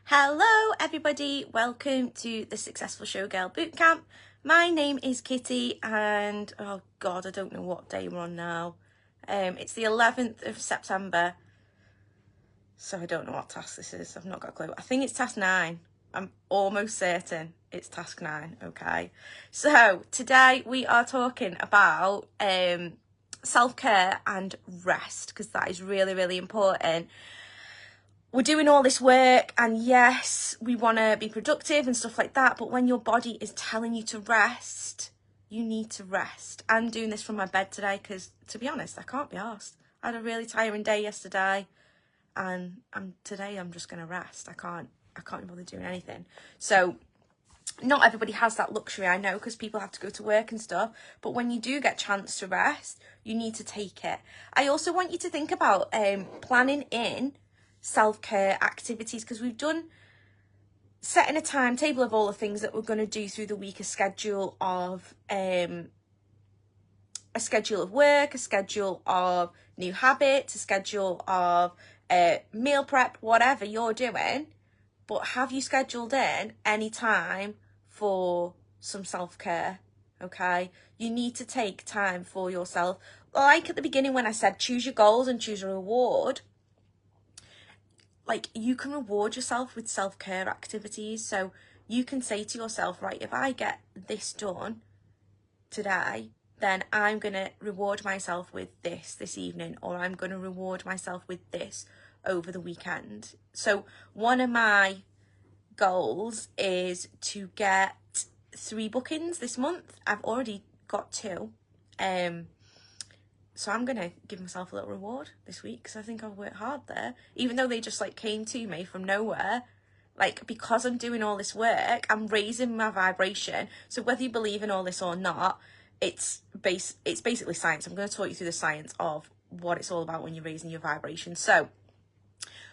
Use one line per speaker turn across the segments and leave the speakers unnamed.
Hello everybody, welcome to the Successful Showgirl Bootcamp. My name is Kitty and oh god, I don't know what day we're on now. It's the 11th of September, so I don't know what task this is. I've not got a clue. I think it's task 9. I'm almost certain it's task 9, okay? So today we are talking about self-care and rest, because that is really, really important. We're doing all this work and yes, we want to be productive and stuff like that. But when your body is telling you to rest, you need to rest. I'm doing this from my bed today because, to be honest, I can't be arsed. I had a really tiring day yesterday and today I'm just going to rest. I can't be bothered doing anything. So not everybody has that luxury, I know, because people have to go to work and stuff. But when you do get a chance to rest, you need to take it. I also want you to think about planning in self-care activities, because we've done setting a timetable of all the things that we're going to do through the week, a schedule of work, a schedule of new habits, a schedule of meal prep, whatever you're doing. But have you scheduled in any time for some self-care? Okay, you need to take time for yourself. Like at the beginning when I said choose your goals and choose a reward, like you can reward yourself with self-care activities. So you can say to yourself, right, if I get this done today, then I'm going to reward myself with this evening, or I'm going to reward myself with this over the weekend. So one of my goals is to get 3 bookings this month. I've already got 2. So I'm going to give myself a little reward this week because I think I've worked hard there. Even though they just like came to me from nowhere, like because I'm doing all this work, I'm raising my vibration. So whether you believe in all this or not, it's basically science. I'm going to talk you through the science of what it's all about when you're raising your vibration. So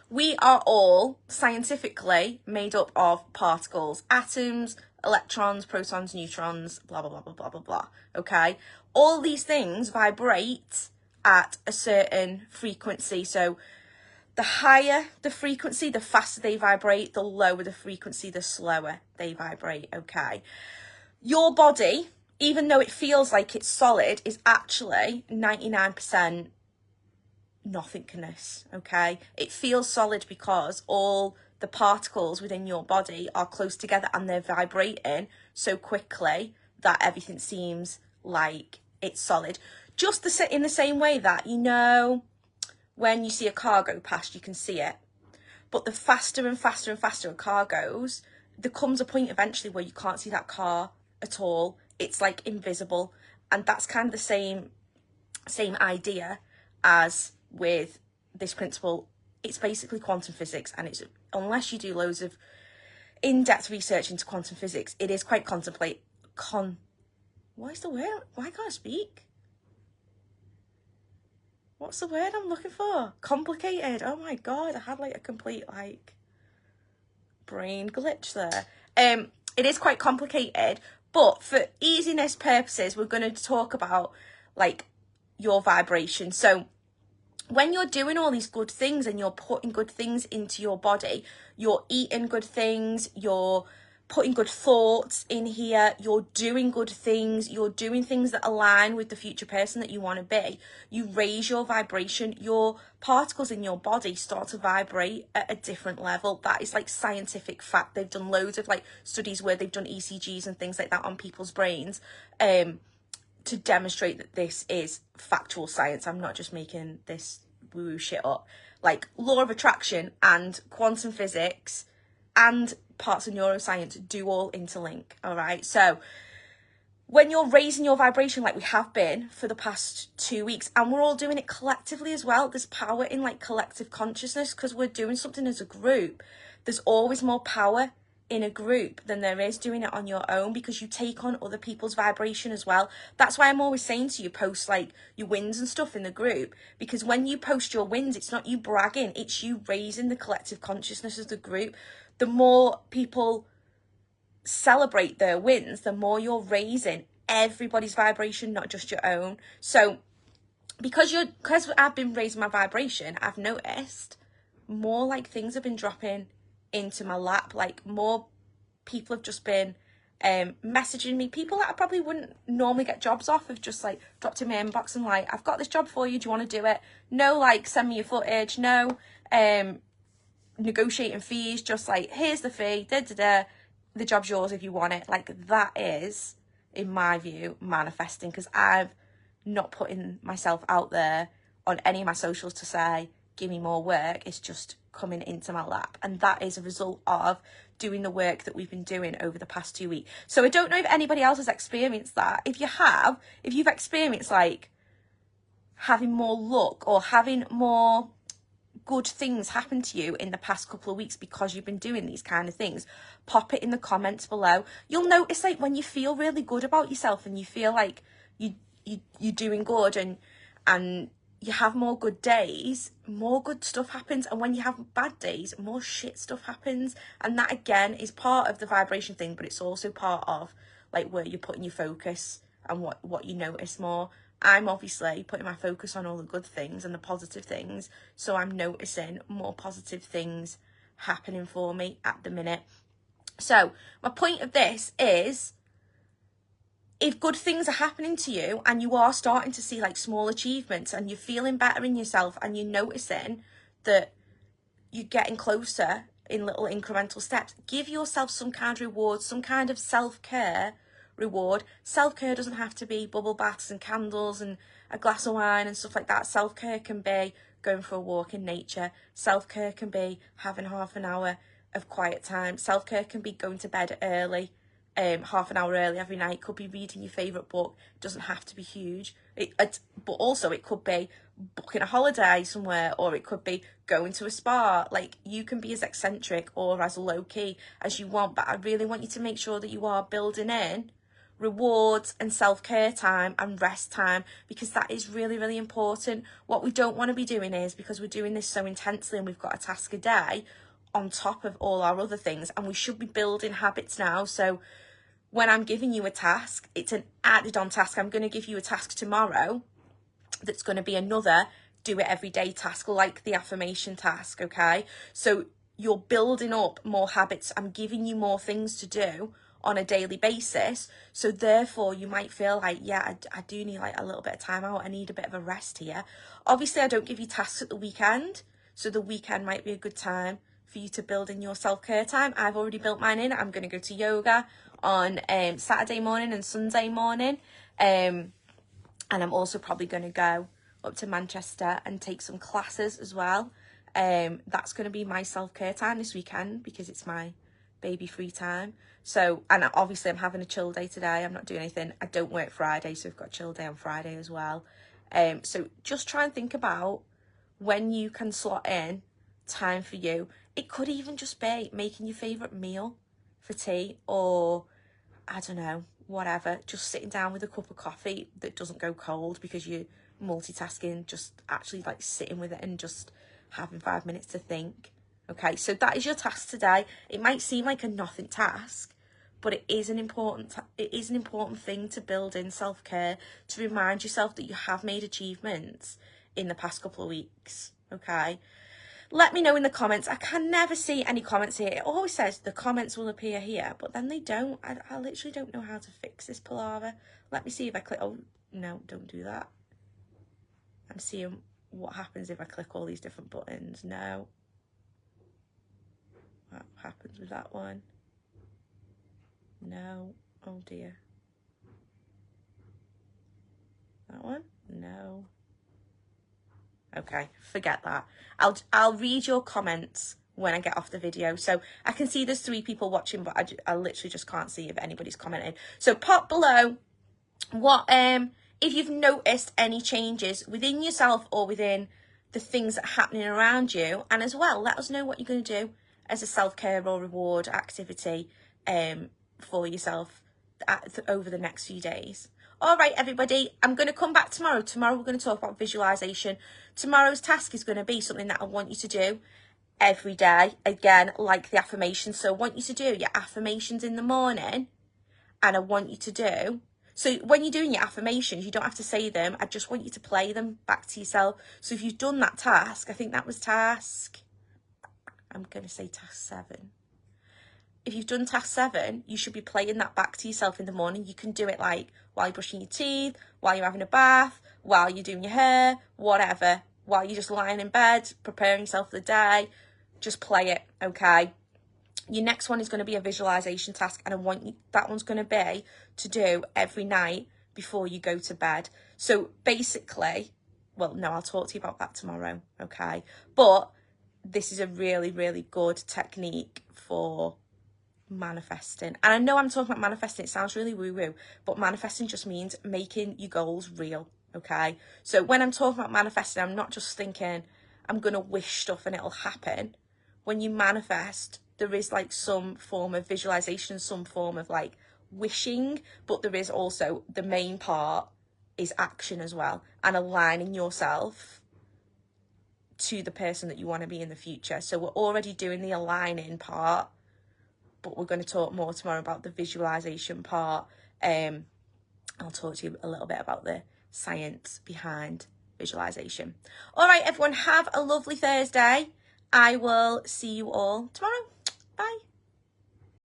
we are all scientifically made up of particles, atoms, electrons, protons, neutrons, blah, blah, blah, blah, blah, blah, blah, okay? All these things vibrate at a certain frequency. So the higher the frequency, the faster they vibrate. The lower the frequency, the slower they vibrate, okay? Your body, even though it feels like it's solid, is actually 99% nothingness, okay? It feels solid because all the particles within your body are close together and they're vibrating so quickly that everything seems like it's solid. Just in the same way that, you know, when you see a car go past, you can see it. But the faster and faster and faster a car goes, there comes a point eventually where you can't see that car at all. It's like invisible. And that's kind of the same idea as with this principle. It's basically quantum physics, and it's, unless you do loads of in-depth research into quantum physics, it is quite what is the word? Why can't I speak? What's the word I'm looking for? Complicated. Oh my god, I had like a complete like brain glitch there. It is quite complicated, but for easiness purposes, we're going to talk about like your vibration. So when you're doing all these good things and you're putting good things into your body, you're eating good things, you're putting good thoughts in here, you're doing good things, you're doing things that align with the future person that you want to be, you raise your vibration, your particles in your body start to vibrate at a different level. That is like scientific fact. They've done loads of like studies where they've done ECGs and things like that on people's brains to demonstrate that this is factual science. I'm not just making this woo-woo shit up. Like law of attraction and quantum physics and parts of neuroscience do all interlink, all right? So when you're raising your vibration like we have been for the past 2 weeks, and we're all doing it collectively as well, there's power in like collective consciousness because we're doing something as a group. There's always more power in a group than there is doing it on your own, because you take on other people's vibration as well. That's why I'm always saying to you, post like your wins and stuff in the group, because when you post your wins, it's not you bragging, it's you raising the collective consciousness of the group. The more people celebrate their wins, the more you're raising everybody's vibration, not just your own. So because I've been raising my vibration, I've noticed more like things have been dropping into my lap. Like, more people have just been messaging me, people that I probably wouldn't normally get jobs off, have just like dropped in my inbox and like, I've got this job for you, do you want to do it? No like send me your footage, no negotiating fees, just like, here's the fee, the job's yours if you want it. Like, that is, in my view, manifesting, because I've not putting myself out there on any of my socials to say, give me more work. It's just coming into my lap. And that is a result of doing the work that we've been doing over the past 2 weeks. So I don't know if anybody else has experienced that. If you have, if you've experienced like having more luck or having more good things happen to you in the past couple of weeks because you've been doing these kind of things, pop it in the comments below. You'll notice, like, when you feel really good about yourself and you feel like you're doing good and you have more good days, more good stuff happens. And when you have bad days, more shit stuff happens. And that, again, is part of the vibration thing, but it's also part of like where you're putting your focus and what you notice more. I'm obviously putting my focus on all the good things and the positive things, so I'm noticing more positive things happening for me at the minute. So my point of this is, if good things are happening to you and you are starting to see like small achievements and you're feeling better in yourself and you're noticing that you're getting closer in little incremental steps, give yourself some kind of reward, some kind of self-care reward. Self-care doesn't have to be bubble baths and candles and a glass of wine and stuff like that. Self-care can be going for a walk in nature. Self-care can be having half an hour of quiet time. Self-care can be going to bed early, half an hour early every night. It could be reading your favourite book. It doesn't have to be huge. But also it could be booking a holiday somewhere, or it could be going to a spa. Like, you can be as eccentric or as low-key as you want, but I really want you to make sure that you are building in rewards and self-care time and rest time, because that is really, really important. What we don't want to be doing is, because we're doing this so intensely and we've got a task a day on top of all our other things, and we should be building habits now. So when I'm giving you a task, it's an added on task. I'm going to give you a task tomorrow that's going to be another do it every day task, like the affirmation task. Okay, so you're building up more habits. I'm giving you more things to do on a daily basis, so therefore you might feel like, yeah, I do need like a little bit of time out, I need a bit of a rest here. Obviously I don't give you tasks at the weekend, so the weekend might be a good time for you to build in your self-care time. I've already built mine in. I'm going to go to yoga on Saturday morning and Sunday morning, and I'm also probably going to go up to Manchester and take some classes as well. That's going to be my self-care time this weekend because it's my baby free time. So, and obviously I'm having a chill day today. I'm not doing anything. I don't work Friday, so we've got a chill day on Friday as well. So just try and think about when you can slot in time for you. It could even just be making your favourite meal for tea, or I don't know, whatever. Just sitting down with a cup of coffee that doesn't go cold because you're multitasking, just actually like sitting with it and just having 5 minutes to think. Okay, so that is your task today. It might seem like a nothing task, but it is an important thing to build in self-care, to remind yourself that you have made achievements in the past couple of weeks. Okay, let me know in the comments. I can never see any comments here. It always says the comments will appear here, but then they don't. I literally don't know how to fix this palaver. Let me see if I click. Oh no, don't do that. I'm seeing what happens if I click all these different buttons. No. What happens with that one? No. Oh dear. That one? No. Okay, forget that. I'll read your comments when I get off the video. So I can see there's 3 people watching, but I literally just can't see if anybody's commenting. So pop below what if you've noticed any changes within yourself or within the things that are happening around you, and as well let us know what you're going to do as a self-care or reward activity for yourself over the next few days. All right, everybody, I'm going to come back tomorrow. Tomorrow we're going to talk about visualization. Tomorrow's task is going to be something that I want you to do every day, again, like the affirmations. So I want you to do your affirmations in the morning, and I want you to do, so when you're doing your affirmations, you don't have to say them. I just want you to play them back to yourself. So if you've done that task, I think that was task, I'm going to say task 7. If you've done task 7, you should be playing that back to yourself in the morning. You can do it like while you're brushing your teeth, while you're having a bath, while you're doing your hair, whatever, while you're just lying in bed, preparing yourself for the day. Just play it, okay? Your next one is going to be a visualization task, and I want you, that one's going to be to do every night before you go to bed. So basically, well, no, I'll talk to you about that tomorrow, okay? But this is a really, really good technique for manifesting. And I know I'm talking about manifesting, it sounds really woo-woo, but manifesting just means making your goals real, okay? So when I'm talking about manifesting, I'm not just thinking I'm going to wish stuff and it'll happen. When you manifest, there is like some form of visualization, some form of like wishing, but there is also, the main part is action as well, and aligning yourself to the person that you want to be in the future. So we're already doing the aligning part, but we're going to talk more tomorrow about the visualization part. I'll talk to you a little bit about the science behind visualization. All right, everyone, have a lovely Thursday. I will see you all tomorrow. Bye.